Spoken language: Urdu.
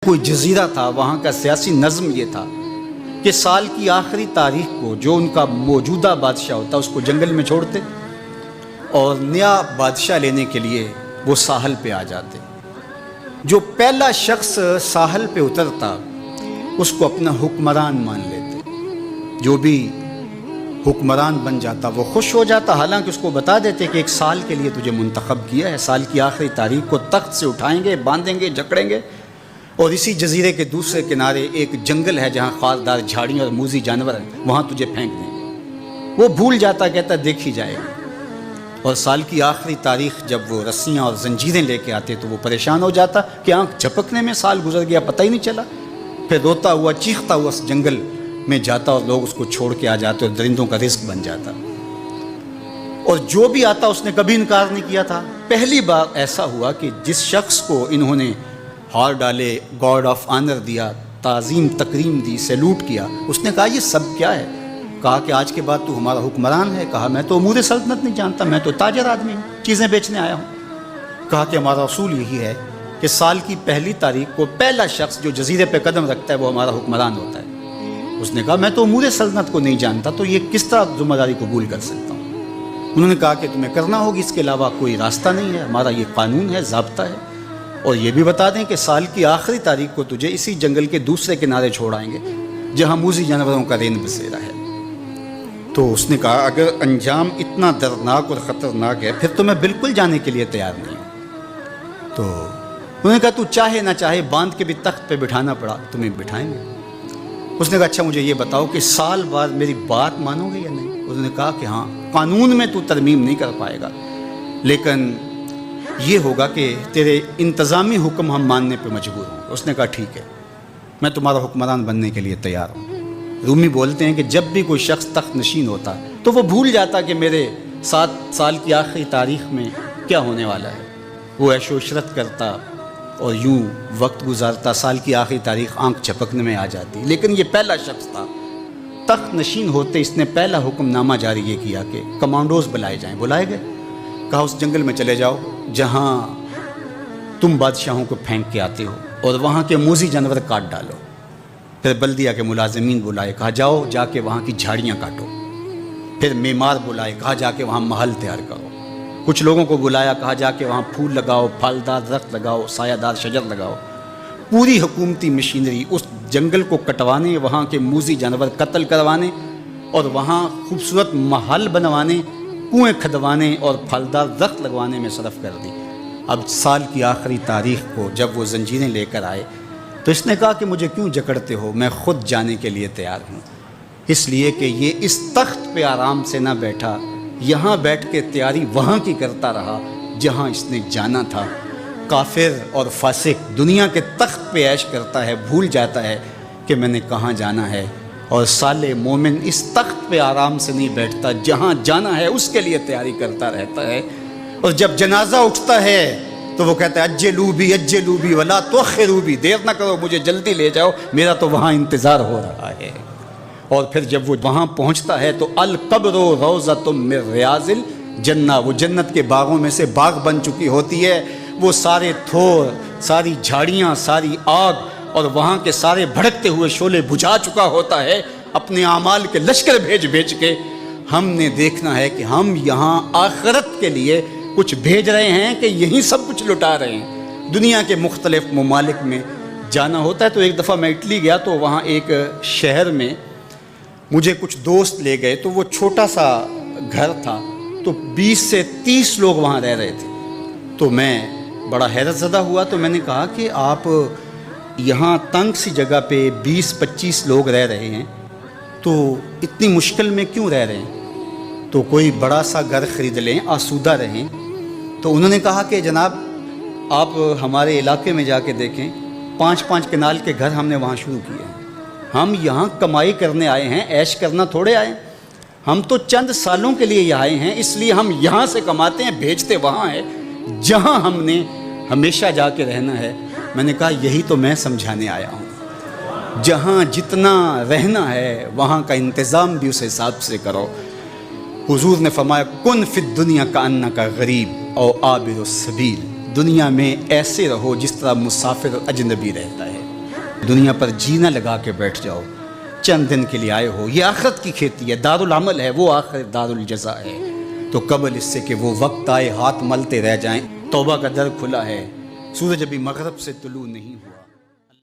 کوئی جزیرہ تھا، وہاں کا سیاسی نظم یہ تھا کہ سال کی آخری تاریخ کو جو ان کا موجودہ بادشاہ ہوتا اس کو جنگل میں چھوڑتے اور نیا بادشاہ لینے کے لیے وہ ساحل پہ آ جاتے۔ جو پہلا شخص ساحل پہ اترتا اس کو اپنا حکمران مان لیتے۔ جو بھی حکمران بن جاتا وہ خوش ہو جاتا، حالانکہ اس کو بتا دیتے کہ ایک سال کے لیے تجھے منتخب کیا ہے، سال کی آخری تاریخ کو تخت سے اٹھائیں گے، باندھیں گے، جکڑیں گے، اور اسی جزیرے کے دوسرے کنارے ایک جنگل ہے جہاں خاردار جھاڑیاں اور موذی جانور ہیں، وہاں تجھے پھینک دیں گے۔ وہ بھول جاتا، کہتا دیکھی جائے گا۔ اور سال کی آخری تاریخ جب وہ رسیاں اور زنجیریں لے کے آتے تو وہ پریشان ہو جاتا کہ آنکھ جھپکنے میں سال گزر گیا، پتہ ہی نہیں چلا۔ پھر روتا ہوا چیختا ہوا اس جنگل میں جاتا اور لوگ اس کو چھوڑ کے آ جاتے اور درندوں کا رزق بن جاتا۔ اور جو بھی آتا اس نے کبھی انکار نہیں کیا تھا۔ پہلی بار ایسا ہوا کہ جس شخص کو انہوں نے ہار ڈالے، گارڈ آف آنر دیا، تعظیم تکریم دی، سیلوٹ کیا، اس نے کہا یہ سب کیا ہے؟ کہا کہ آج کے بعد تو ہمارا حکمران ہے۔ کہا میں تو امور سلطنت نہیں جانتا، میں تو تاجر آدمی ہوں، چیزیں بیچنے آیا ہوں۔ کہا کہ ہمارا اصول یہی ہے کہ سال کی پہلی تاریخ کو پہلا شخص جو جزیرے پہ قدم رکھتا ہے وہ ہمارا حکمران ہوتا ہے۔ اس نے کہا میں تو امور سلطنت کو نہیں جانتا، تو یہ کس طرح ذمہ داری قبول کر سکتا ہوں؟ انہوں نے کہا کہ تمہیں کرنا ہوگی، اس کے علاوہ کوئی راستہ نہیں ہے، ہمارا یہ قانون ہے، ضابطہ ہے۔ اور یہ بھی بتا دیں کہ سال کی آخری تاریخ کو تجھے اسی جنگل کے دوسرے کنارے چھوڑائیں گے جہاں موذی جانوروں کا رین بسیرا ہے۔ تو اس نے کہا اگر انجام اتنا دردناک اور خطرناک ہے پھر تو میں بالکل جانے کے لیے تیار نہیں ہوں۔ تو انہوں نے کہا تو چاہے نہ چاہے باندھ کے بھی تخت پہ بٹھانا پڑا تمہیں بٹھائیں گے۔ اس نے کہا اچھا مجھے یہ بتاؤ کہ سال بعد میری بات مانو گے یا نہیں؟ انہوں نے کہا کہ ہاں، قانون میں تو ترمیم نہیں کر پائے گا، لیکن یہ ہوگا کہ تیرے انتظامی حکم ہم ماننے پہ مجبور ہوں گے۔ اس نے کہا ٹھیک ہے، میں تمہارا حکمران بننے کے لیے تیار ہوں۔ رومی بولتے ہیں کہ جب بھی کوئی شخص تخت نشین ہوتا تو وہ بھول جاتا کہ میرے 7 سال کی آخری تاریخ میں کیا ہونے والا ہے۔ وہ عیش و عشرت کرتا اور یوں وقت گزارتا، سال کی آخری تاریخ آنکھ جھپکنے میں آ جاتی۔ لیکن یہ پہلا شخص تھا، تخت نشین ہوتے اس نے پہلا حکم نامہ جاری یہ کیا کہ کمانڈوز بلائے جائیں۔ بلائے گئے، کہا اس جنگل میں چلے جاؤ جہاں تم بادشاہوں کو پھینک کے آتے ہو اور وہاں کے موذی جانور کاٹ ڈالو۔ پھر بلدیہ کے ملازمین بلائے، کہا جاؤ جا کے وہاں کی جھاڑیاں کاٹو۔ پھر معمار بلائے، کہا جا کے وہاں محل تیار کرو۔ کچھ لوگوں کو بلایا، کہا جا کے وہاں پھول لگاؤ، پھلدار درخت لگاؤ، سایہ دار شجر لگاؤ۔ پوری حکومتی مشینری اس جنگل کو کٹوانے، وہاں کے موذی جانور قتل کروانے اور وہاں خوبصورت محل بنوانے، کنویں کھدوانے اور پھلدار درخت لگوانے میں صرف کر دی۔ اب سال کی آخری تاریخ کو جب وہ زنجیریں لے کر آئے تو اس نے کہا کہ مجھے کیوں جکڑتے ہو، میں خود جانے کے لیے تیار ہوں، اس لیے کہ یہ اس تخت پہ آرام سے نہ بیٹھا، یہاں بیٹھ کے تیاری وہاں کی کرتا رہا جہاں اس نے جانا تھا۔ کافر اور فاسق دنیا کے تخت پہ عیش کرتا ہے، بھول جاتا ہے کہ میں نے کہاں جانا ہے، اور صالح مومن اس تخت پہ آرام سے نہیں بیٹھتا، جہاں جانا ہے اس کے لیے تیاری کرتا رہتا ہے۔ اور جب جنازہ اٹھتا ہے تو وہ کہتا ہے اجلوا بی ولا تؤخروا بی، دیر نہ کرو، مجھے جلدی لے جاؤ، میرا تو وہاں انتظار ہو رہا ہے۔ اور پھر جب وہ وہاں پہنچتا ہے تو القبر روضۃ من ریاض الجنہ، وہ جنت کے باغوں میں سے باغ بن چکی ہوتی ہے۔ وہ سارے تھور، ساری جھاڑیاں، ساری آگ اور وہاں کے سارے بھڑکتے ہوئے شعلے بجھا چکا ہوتا ہے، اپنے اعمال کے لشکر بھیج کے۔ ہم نے دیکھنا ہے کہ ہم یہاں آخرت کے لیے کچھ بھیج رہے ہیں کہ یہیں سب کچھ لٹا رہے ہیں۔ دنیا کے مختلف ممالک میں جانا ہوتا ہے۔ تو ایک دفعہ میں اٹلی گیا تو وہاں ایک شہر میں مجھے کچھ دوست لے گئے، تو وہ چھوٹا سا گھر تھا، تو 20 سے 30 لوگ وہاں رہ رہے تھے۔ تو میں بڑا حیرت زدہ ہوا، تو میں نے کہا کہ آپ یہاں تنگ سی جگہ پہ 20-25 لوگ رہ رہے ہیں تو اتنی مشکل میں کیوں رہ رہے ہیں؟ تو کوئی بڑا سا گھر خرید لیں، آسودہ رہیں۔ تو انہوں نے کہا کہ جناب آپ ہمارے علاقے میں جا کے دیکھیں، 5-5 کنال کے گھر ہم نے وہاں شروع کیے ہیں۔ ہم یہاں کمائی کرنے آئے ہیں، عیش کرنا تھوڑے آئے ہیں۔ ہم تو چند سالوں کے لیے یہاں آئے ہیں، اس لیے ہم یہاں سے کماتے ہیں، بھیجتے وہاں ہے جہاں ہم نے ہمیشہ جا کے رہنا ہے۔ میں نے کہا یہی تو میں سمجھانے آیا ہوں، جہاں جتنا رہنا ہے وہاں کا انتظام بھی اس حساب سے کرو۔ حضور نے فرمایا کن فی الدنیا کانک غریب او عابر السبیل، دنیا میں ایسے رہو جس طرح مسافر اجنبی رہتا ہے۔ دنیا پر جینا لگا کے بیٹھ جاؤ، چند دن کے لیے آئے ہو، یہ آخرت کی کھیتی ہے، دار العمل ہے، وہ آخر دار الجزا ہے۔ تو قبل اس سے کہ وہ وقت آئے ہاتھ ملتے رہ جائیں، توبہ کا در کھلا ہے، سورج ابھی مغرب سے طلوع نہیں ہوا۔